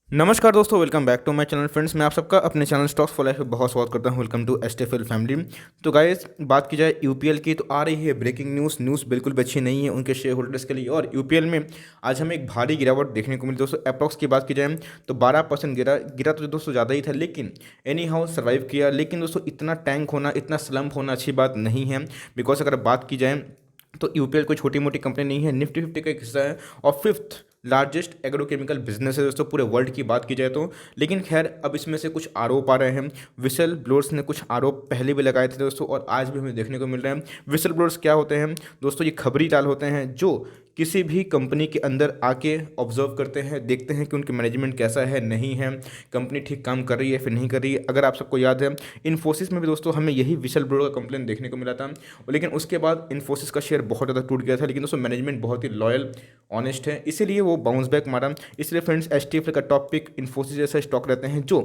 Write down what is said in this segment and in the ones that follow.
नमस्कार दोस्तों, welcome back to my channel friends. मैं आप सबका अपने चैनल स्टॉक्स फॉर लाइफ में बहुत स्वागत करता हूं। Welcome to STFL family. तो गाइस, बात की जाए यूपीएल की तो आ रही है ब्रेकिंग न्यूज़ बिल्कुल भी अच्छी नहीं है उनके शेयर होल्डर्स के लिए। और यूपीएल में आज हमें एक भारी गिरावट देखने को मिली दोस्तों। अप्रॉक्स की बात की जाए तो 12% गिरा तो दोस्तों ज़्यादा ही था, लेकिन एनी हाउ सर्वाइव किया। लेकिन दोस्तों इतना टैंक होना, इतना स्लम्प होना अच्छी बात नहीं है। बिकॉज अगर बात की जाए तो यूपीएल कोई छोटी मोटी कंपनी नहीं है, निफ्टी 50 का एक हिस्सा है और फिफ्थ लार्जेस्ट एग्रोकेमिकल बिजनेस है दोस्तों पूरे वर्ल्ड की बात की जाए तो। लेकिन खैर, अब इसमें से कुछ आरोप आ रहे हैं। विसल ब्लोअर्स ने कुछ आरोप पहले भी लगाए थे दोस्तों और आज भी हमें देखने को मिल रहे हैं। विसल ब्लोअर्स क्या होते हैं दोस्तों? ये खबरी टाल होते हैं जो किसी भी कंपनी के अंदर आके ऑब्जर्व करते हैं, देखते हैं कि उनकी मैनेजमेंट कैसा है, नहीं है, कंपनी ठीक काम कर रही है फिर नहीं कर रही है। अगर आप सबको याद है, इन्फोसिस में भी दोस्तों हमें यही विसल ब्लोअर का कंप्लेन देखने को मिला था। लेकिन उसके बाद इन्फोसिस का शेयर बहुत ज़्यादा टूट गया था। लेकिन दोस्तों मैनेजमेंट बहुत ही लॉयल, ऑनेस्ट है, इसीलिए वो बाउंस बैक मारा। इसलिए फ्रेंड्स, एचटीएफएल का टॉप पिक इन्फोसिस जैसा स्टॉक रहते हैं जो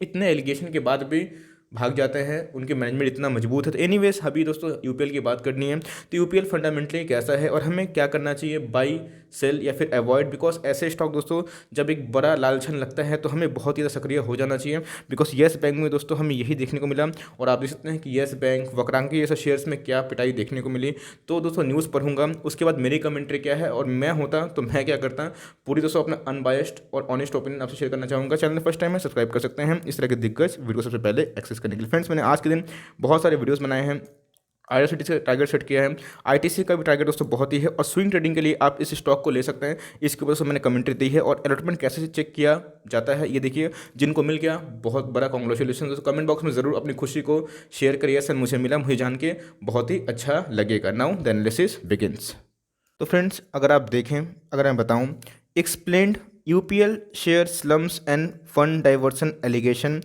इतने एलिगेशन के बाद भी भाग जाते हैं। उनके मैनेजमेंट इतना मजबूत है। तो एनीवेज, अभी दोस्तों यूपीएल की बात करनी है। तो यूपीएल फंडामेंटली कैसा है और हमें क्या करना चाहिए, बाई, सेल या फिर अवॉइड? बिकॉज ऐसे स्टॉक दोस्तों जब एक बड़ा लालछन लगता है तो हमें बहुत ही ज़्यादा सक्रिय हो जाना चाहिए। बिकॉज येस बैंक में दोस्तों हमें यही देखने को मिला और आप देख सकते हैं कि येस बैंक, वक्रांकी जैसे शेयर्स में क्या पिटाई देखने को मिली। तो दोस्तों न्यूज़ पढ़ूंगा, उसके बाद मेरी कमेंट्री क्या है और मैं होता तो मैं क्या करता, पूरी दोस्तों अपना अनबायस्ड और ऑनेस्ट ओपिनियन आपसे शेयर करना चाहूँगा। चैनल फर्स्ट टाइम है, सब्सक्राइब कर सकते हैं इस तरह के दिग्गज वीडियो सबसे पहले एक्सेस करने के लिए। फ्रेंड्स, मैंने आज के दिन बहुत सारे वीडियोस बनाए हैं। आईआरसीटी से टारगेट सेट किया है, आईटीसी का भी टारगेट दोस्तों बहुत ही है और स्विंग ट्रेडिंग के लिए आप इस स्टॉक को ले सकते हैं। इसके ऊपर से मैंने कमेंट्री दी है और अलॉटमेंट कैसे चेक किया जाता है ये देखिए। जिनको मिल गया बहुत बड़ा कॉन्ग्रेचुलेशन दोस्तों। कमेंट बॉक्स में ज़रूर अपनी खुशी को शेयर करिए। सर मुझे मिला, मुझे जान के बहुत ही अच्छा लगेगा। Now the analysis begins. तो फ्रेंड्स, अगर आप देखें, अगर मैं बताऊं, explained UPL share slumps and fund diversion allegation.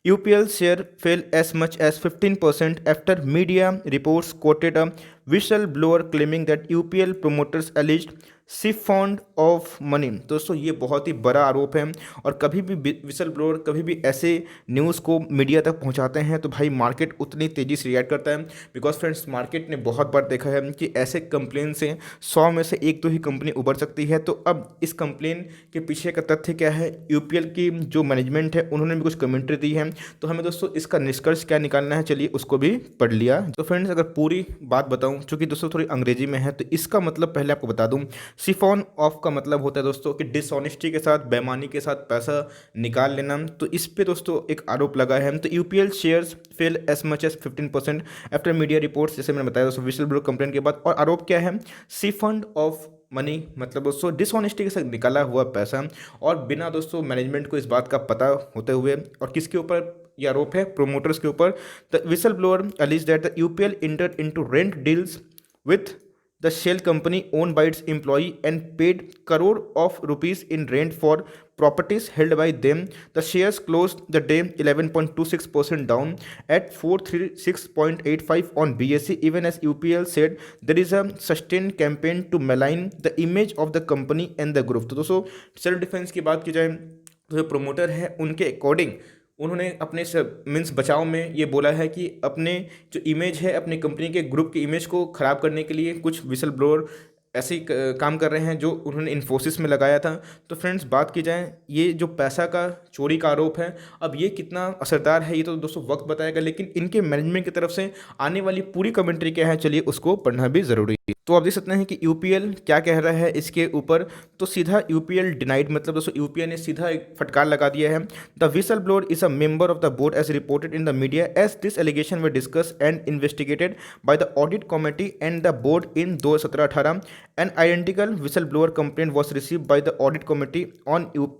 UPL share fell as much as 15% after media reports quoted a whistleblower claiming that UPL promoters alleged siphoned of money. दोस्तों ये बहुत ही बड़ा आरोप है और कभी भी विसल ब्लोअर कभी भी ऐसे न्यूज़ को मीडिया तक पहुंचाते हैं तो भाई मार्केट उतनी तेज़ी से रिएक्ट करता है। बिकॉज फ्रेंड्स, मार्केट ने बहुत बार देखा है कि ऐसे कंप्लेन से 100 में से एक दो ही कंपनी उभर सकती है। तो अब इस कंप्लेन के पीछे का तथ्य क्या है, यूपीएल की जो मैनेजमेंट है उन्होंने भी कुछ कमेंट्री दी है। तो हमें दोस्तों इसका निष्कर्ष क्या निकालना है, चलिए उसको भी पढ़ लिया। तो फ्रेंड्स, अगर पूरी बात बताऊं, चूंकि दोस्तों थोड़ी अंग्रेजी में है तो इसका मतलब पहले आपको बता दूं। सिफॉन ऑफ का मतलब होता है दोस्तों कि डिसऑनेस्टी के साथ, बेईमानी के साथ पैसा निकाल लेना। तो इस पे दोस्तों एक आरोप लगा है। तो UPL shares fell as much as 15% after media reports, जैसे मैंने बताया दोस्तों विसल ब्लोअर कंप्लेन के बाद। और आरोप क्या है, सिफंड ऑफ मनी, मतलब दोस्तों डिसऑनेस्टी के साथ निकाला हुआ पैसा और बिना दोस्तों मैनेजमेंट को इस बात का पता होते हुए। और किसके ऊपर ये आरोप है? प्रोमोटर्स के ऊपर। The whistle blower allies that the UPL inter into rent deals with the shell company owned by its employee and paid crore of rupees in rent for properties held by them. The shares closed the day 11.26% down at 436.85 on BSE, even as UPL said there is a sustained campaign to malign the image of the company and the group. तो दोस्तों self defence की बात की जाए तो जो promoter है उनके अकॉर्डिंग उन्होंने अपने मीन्स बचाव में ये बोला है कि अपने जो इमेज है, अपनी कंपनी के ग्रुप की इमेज को ख़राब करने के लिए कुछ विसल ब्लोअर ऐसे ही काम कर रहे हैं जो उन्होंने इन्फोसिस में लगाया था। तो फ्रेंड्स, बात की जाए ये जो पैसा का चोरी का आरोप है, अब ये कितना असरदार है ये तो दोस्तों वक्त बताएगा। लेकिन इनके मैनेजमेंट की तरफ से आने वाली पूरी कमेंट्री क्या है, चलिए उसको पढ़ना भी ज़रूरी है। तो आप देख सकते हैं कि यूपीएल क्या कह रहा है इसके ऊपर। तो सीधा यूपीएल डिनाइड, मतलब दोस्तों यूपीएल ने सीधा एक फटकार लगा दिया है। The whistle blower is a member of the board as reported in the media as this allegation were discussed and investigated by the audit committee and the board in 2017-18। An identical whistleblower complaint was received by the audit committee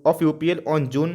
of UPL on June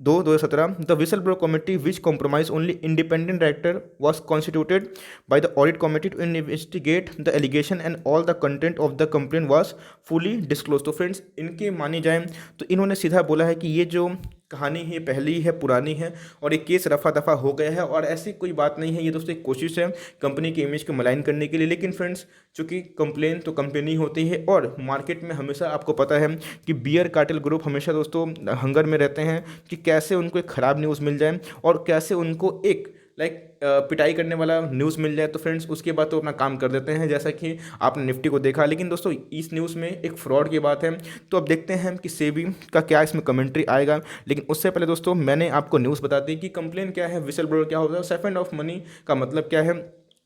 2017. The whistleblower committee, which comprised only independent director, was constituted by the audit committee to investigate the allegation and all the content of the complaint was fully disclosed. तो friends, इनके मानी जाए तो इन्होंने सीधा बोला है कि ये जो कहानी है पहली है, पुरानी है और एक केस रफा दफा हो गया है और ऐसी कोई बात नहीं है। ये दोस्तों एक कोशिश है कंपनी की इमेज को मलाइन करने के लिए। लेकिन फ्रेंड्स, चूंकि कंप्लेन तो कंपनी होती है और मार्केट में हमेशा आपको पता है कि बियर कार्टेल ग्रुप हमेशा दोस्तों हंगर में रहते हैं कि कैसे उनको एक ख़राब न्यूज़ मिल जाए और कैसे उनको एक लाइक पिटाई करने वाला न्यूज़ मिल जाए तो फ्रेंड्स उसके बाद तो अपना काम कर देते हैं, जैसा कि आपने निफ्टी को देखा। लेकिन दोस्तों इस न्यूज़ में एक फ्रॉड की बात है, तो अब देखते हैं कि सेबी का क्या इसमें कमेंट्री आएगा। लेकिन उससे पहले दोस्तों मैंने आपको न्यूज़ बता दी कि कंप्लेन क्या है, विसल ब्लोअर क्या होता है, सेफेंड ऑफ मनी का मतलब क्या है।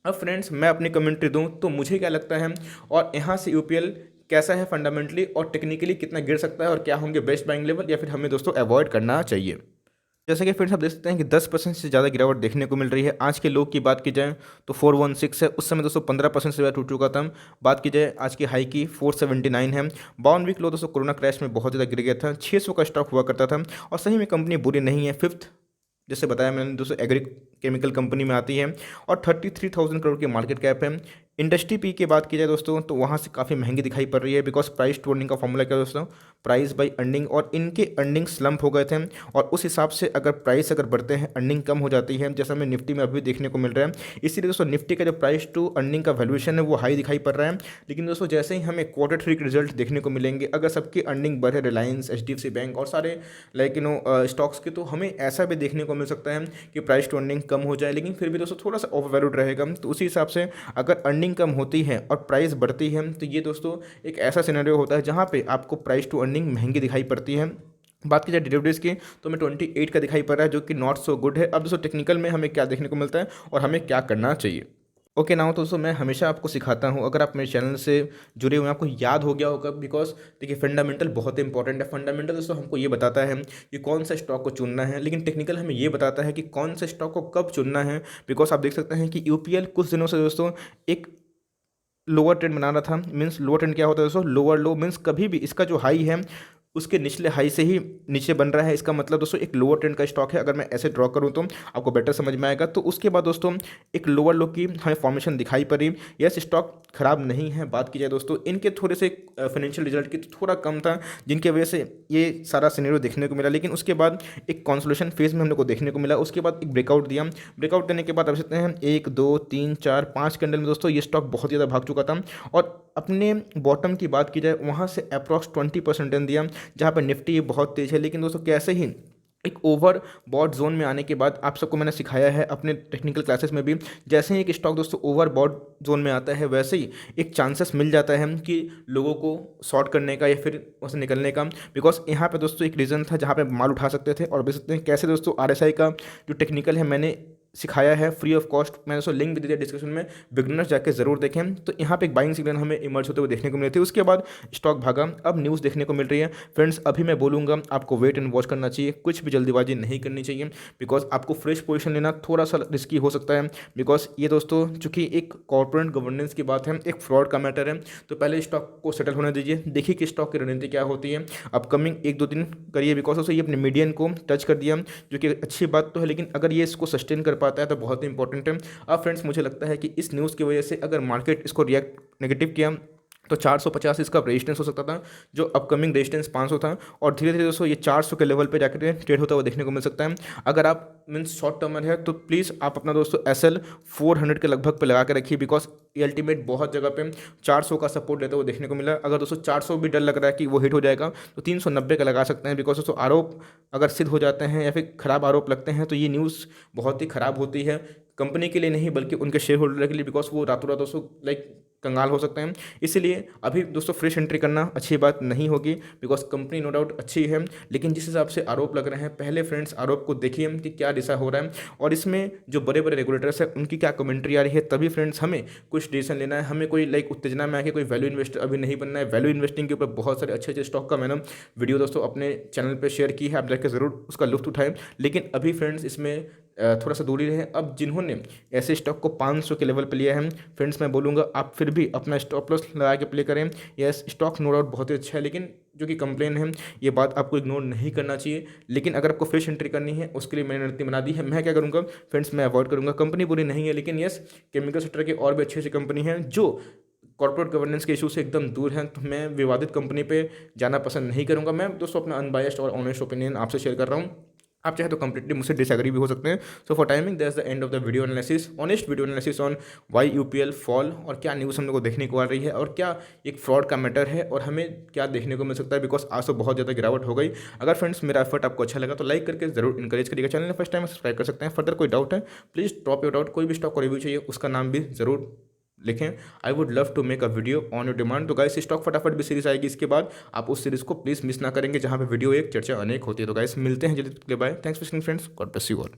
अब फ्रेंड्स मैं अपनी कमेंट्री दूं तो मुझे क्या लगता है और यहाँ से यूपीएल कैसा है फंडामेंटली और टेक्निकली कितना गिर सकता है और क्या होंगे बेस्ट बाइंग लेवल, या फिर हमें दोस्तों अवॉइड करना चाहिए। जैसे कि फ्रेंड्स आप देख सकते हैं कि 10% से ज़्यादा गिरावट देखने को मिल रही है। आज के लो की बात की जाए तो 416 है, उस समय दोस्तों 15% से ज़्यादा टूट चुका था। बात की जाए आज की हाई की 479 है। 52 वीक लो दोस्तों कोरोना क्रैश में बहुत ज़्यादा गिर गया था, 600 का स्टॉक हुआ करता था और सही में कंपनी बुरी नहीं है। फिफ्थ जैसे बताया मैंने दोस्तों एग्री केमिकल कंपनी में आती है और 33,000 करोड़ की मार्केट कैप है। इंडस्ट्री पी की बात की जाए दोस्तों तो वहाँ से काफ़ी महंगी दिखाई पड़ रही है, बिकॉज प्राइस टू अर्निंग का फॉर्मूला क्या है दोस्तों, प्राइस बाई अर्निंग, और इनके अर्निंग स्लम्प हो गए थे और उस हिसाब से अगर प्राइस अगर बढ़ते हैं अर्निंग कम हो जाती है, जैसा हमें निफ्टी में अभी देखने को मिल रहा है। इसीलिए दोस्तों निफ्टी का जो प्राइस टू अर्निंग का वैल्यूएशन है वो हाई दिखाई पड़ रहा है। लेकिन दोस्तों जैसे ही हमें Q3 के रिजल्ट देखने को मिलेंगे, अगर सबकी अर्निंग बढ़े, रिलायंस, HDFC बैंक और सारे लाइक स्टॉक्स के, तो हमें ऐसा भी देखने को मिल सकता है कि प्राइस टू अर्निंग कम हो जाए। लेकिन फिर भी दोस्तों थोड़ा सा ओवर वैल्यूड रहेगा। तो उसी हिसाब से अगर अर्निंग कम होती है और प्राइस बढ़ती है तो ये दोस्तों एक ऐसा सिनेरियो होता है जहाँ पे आपको प्राइस टू अर्निंग महंगी दिखाई पड़ती है। बात की जाए डेरिवेटिव्स की तो हमें 28 का दिखाई पड़ रहा है, जो कि नॉट सो गुड है। अब दोस्तों टेक्निकल में हमें क्या देखने को मिलता है और हमें क्या करना चाहिए। ओके नाउ तो दोस्तों मैं हमेशा आपको सिखाता हूँ, अगर आप मेरे चैनल से जुड़े हुए हैं आपको याद हो गया होगा, बिकॉज देखिए फंडामेंटल बहुत इंपॉर्टेंट है। फंडामेंटल दोस्तों हमको ये बताता है कि कौन सा स्टॉक को चुनना है, लेकिन टेक्निकल हमें ये बताता है कि कौन से स्टॉक को कब चुनना है। बिकॉज आप देख सकते हैं कि यूपीएल कुछ दिनों से दोस्तों एक लोअर ट्रेंड बना रहा था। मीन्स लोअर ट्रेंड क्या होता है दोस्तों, लोअर लो मीन्स कभी भी इसका जो हाई है उसके निचले हाई से ही नीचे बन रहा है, इसका मतलब दोस्तों एक लोअर ट्रेंड का स्टॉक है। अगर मैं ऐसे ड्रॉ करूं तो आपको बेटर समझ में आएगा। तो उसके बाद दोस्तों एक लोअर लो की हमें फॉर्मेशन दिखाई पड़ी। यस स्टॉक खराब नहीं है। बात की जाए दोस्तों इनके थोड़े से फाइनेंशियल रिजल्ट की तो थोड़ा कम था, जिनकी वजह से ये सारा सिनेरियो देखने को मिला। लेकिन उसके बाद एक कॉन्सोलेशन फेज में हम लोग को देखने को मिला। उसके बाद एक ब्रेकआउट दिया। ब्रेकआउट देने के बाद आप सकते हैं 1 2 3 4 5 कैंडल में दोस्तों ये स्टॉक बहुत ज़्यादा भाग चुका था और अपने बॉटम की बात की जाए वहाँ से अप्रॉक्स 20% टर्न दिया, जहाँ पर निफ्टी बहुत तेज है। लेकिन दोस्तों कैसे ही एक ओवर बॉट जोन में आने के बाद, आप सबको मैंने सिखाया है अपने टेक्निकल क्लासेस में भी, जैसे ही एक स्टॉक दोस्तों ओवर बॉट जोन में आता है वैसे ही एक चांसेस मिल जाता है कि लोगों को शॉर्ट करने का या फिर वहाँ से निकलने का। बिकॉज यहाँ पे दोस्तों एक रीज़न था जहाँ पे माल उठा सकते थे। और देख सकते हैं कैसे दोस्तों RSI का जो टेक्निकल है मैंने सिखाया है फ्री ऑफ कॉस्ट, मैंने उसको लिंक भी दे दिया डिस्क्रिप्शन में, बिगनर्स जाके जरूर देखें। तो यहाँ पे एक बाइंग सिग्नल हमें इमर्ज होते हुए देखने को मिले थे। उसके बाद स्टॉक भागा। अब न्यूज़ देखने को मिल रही है फ्रेंड्स। अभी मैं बोलूँगा आपको वेट एंड वॉच करना चाहिए, कुछ भी जल्दीबाजी नहीं करनी चाहिए, बिकॉज आपको फ्रेश पोजीशन लेना थोड़ा सा रिस्की हो सकता है। बिकॉज ये दोस्तों चूंकि एक कॉर्पोरेट गवर्नेंस की बात है, एक फ्रॉड का मैटर है, तो पहले स्टॉक को सेटल होने दीजिए, देखिए कि स्टॉक की रणनीति क्या होती है। अपकमिंग 1-2 दिन करिए, बिकॉज दोस्तों ये अपने मीडियन को टच कर दिया, जो कि अच्छी बात तो है। लेकिन अगर ये इसको सस्टेन कर पाता है तो बहुत इंपॉर्टेंट है। अब फ्रेंड्स मुझे लगता है कि इस न्यूज़ की वजह से अगर मार्केट इसको रिएक्ट नेगेटिव किया तो 450 इसका रेजिस्टेंस हो सकता था, जो अपकमिंग रेजिस्टेंस 500 था, और धीरे धीरे दोस्तों ये 400 के लेवल पे जाकर ट्रेड होता हुआ देखने को मिल सकता है। अगर आप मीन्स शॉर्ट टर्मर है तो प्लीज़ आप अपना दोस्तों SL 400 के लगभग पे लगा के रखिए, बिकॉज ये अल्टीमेट बहुत जगह पे 400 का सपोर्ट लेते हुए देखने को मिला। अगर दोस्तों 400 भी डर लग रहा है कि वो हिट हो जाएगा तो 390 का लगा सकते हैं, बिकॉज दोस्तों आरोप अगर सिद्ध हो जाते हैं या फिर खराब आरोप लगते हैं तो ये न्यूज़ बहुत ही ख़राब होती है कंपनी के लिए नहीं बल्कि उनके शेयर होल्डर के लिए, बिकॉज वो रातों रात दोस्तों लाइक कंगाल हो सकते हैं। इसीलिए अभी दोस्तों फ्रेश एंट्री करना अच्छी बात नहीं होगी, बिकॉज कंपनी नो डाउट अच्छी है, लेकिन जिस हिसाब से आरोप लग रहे हैं पहले फ्रेंड्स आरोप को देखिए कि क्या दिशा हो रहा है और इसमें जो बड़े बड़े रेगुलेटर्स हैं उनकी क्या कमेंट्री आ रही है, तभी फ्रेंड्स हमें कुछ डिसीजन लेना है। हमें कोई लाइक उत्तेजना में आके कोई वैल्यू इन्वेस्टर अभी नहीं बनना है। वैल्यू इन्वेस्टिंग के ऊपर बहुत सारे अच्छे अच्छे स्टॉक का मैंने वीडियो दोस्तों अपने चैनल पर शेयर की है, आप जाकर ज़रूर उसका लुत्फ उठाएं। लेकिन अभी फ्रेंड्स इसमें थोड़ा सा दूरी रहे। अब जिन्होंने ऐसे स्टॉक को 500 के लेवल पे लिया है फ्रेंड्स, मैं बोलूँगा आप फिर भी अपना स्टॉप लॉस लगा के प्ले करें। यस स्टॉक नो डाउट बहुत ही अच्छा है, लेकिन जो कि कंप्लेन है ये बात आपको इग्नोर नहीं करना चाहिए। लेकिन अगर आपको फ्रेश एंट्री करनी है उसके लिए मैंने रणनीति बना दी है। मैं क्या करूँगा फ्रेंड्स, मैं अवॉइड करूँगा। कंपनी बुरी नहीं है, लेकिन यस केमिकल सेक्टर के और भी अच्छी अच्छी कंपनी हैं जो कॉर्पोरेट गवर्नेंस के इशू से एकदम दूर हैं, तो मैं विवादित कंपनी पे जाना पसंद नहीं करूँगा। मैं दोस्तों अपना अनबायस्ड और ऑनेस्ट ओपिनियन आपसे शेयर कर रहा हूँ। आप चाहे तो कंप्लीटली मुझसे डिसएग्री भी हो सकते हैं। So for timing that's the end of the video analysis, honest video analysis on why UPL fall, और क्या न्यूज़ हम लोग को देखने को आ रही है और क्या एक फ्रॉड का मैटर है और हमें क्या देखने को मिल सकता है, बिकॉज आज तो बहुत ज़्यादा गिरावट हो गई। अगर फ्रेंड्स मेरा एफर्ट आपको अच्छा लगा तो लाइक करके जरूर इंकरेज करिएगा, चैनल फर्स्ट टाइम सब्सक्राइब कर सकते हैं। फर्दर कोई डाउट है प्लीज़ ड्रॉप योर डाउट, कोई भी स्टॉक को रिव्यू चाहिए उसका नाम भी जरूर लिखें। I would love to make a video on your demand. तो गाइस स्टॉक फटाफट भी सीरीज आएगी इसके बाद, आप उस सीरीज को प्लीज़ मिस ना करेंगे जहाँ पे वीडियो एक चर्चा अनेक होती है। तो गाइस मिलते हैं जल्दी, bye, thanks for watching friends, God bless you all.